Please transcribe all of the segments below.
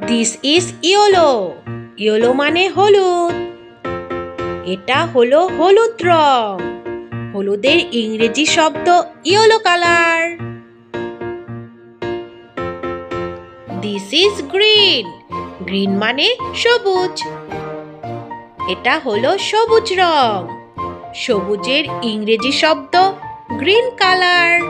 This is yellow. Yellow মানে হলুদ। এটা হলো হলুদ রং। হলুদের ইংরেজি শব্দ yellow colour. This is green. Green মানে সবুজ। এটা হলো সবুজ রং। সবুজের ইংরেজি শব্দ green colour.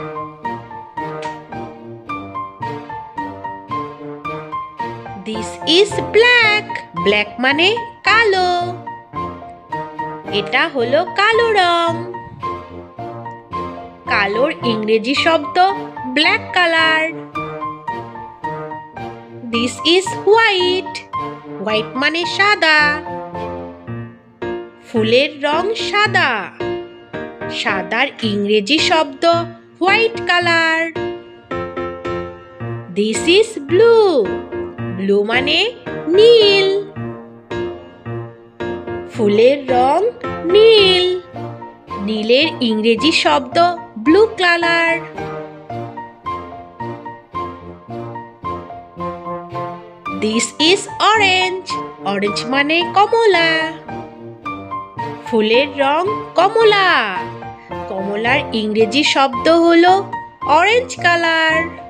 This is black. Black মানে কালো। এটা হলো কালো রং। কালোর ইংরেজি শব্দ black colour. This is white. White মানে সাদা। ফুলের রং সাদা। সাদার ইংরেজি শব্দ white colour. This is blue. Blue মানে নীল। ফুলের রং নীল। নীলের ইংরেজি শব্দ blue colour. This is orange. Orange মানে কমলা। ফুলের রং কমলা। কমলার ইংরেজি শব্দ হলো orange colour.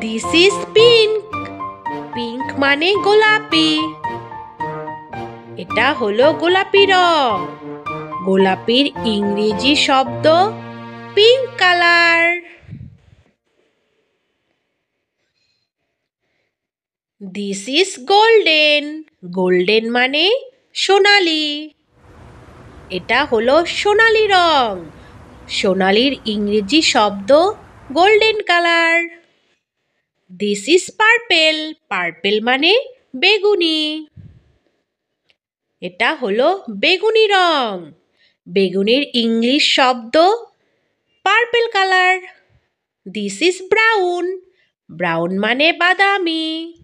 This is pink. Pink মানে গোলাপি। এটা হলো গোলাপি রং। গোলাপির ইংরেজি শব্দ pink colour. This is golden. Golden মানে সোনালি। এটা হলো সোনালি রং। সোনালির ইংরেজি শব্দ golden colour. This is purple. Purple মানে বেগুনি। এটা হলো বেগুনি রং। বেগুনির ইংলিশ শব্দ purple colour. This is brown. Brown মানে বাদামি।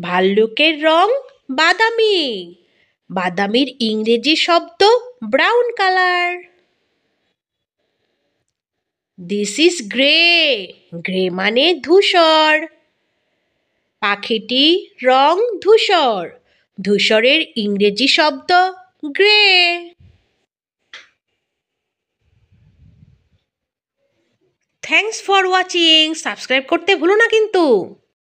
ভাল্লুকের রং বাদামি। বাদামির ইংরেজি শব্দ brown colour. This is grey. Grey মানে ধূসর। পাখিটি রং ধূসর। ধূসরের ইংরেজি শব্দ grey. Thanks for watching. Subscribe করতে ভুলো না কিন্তু।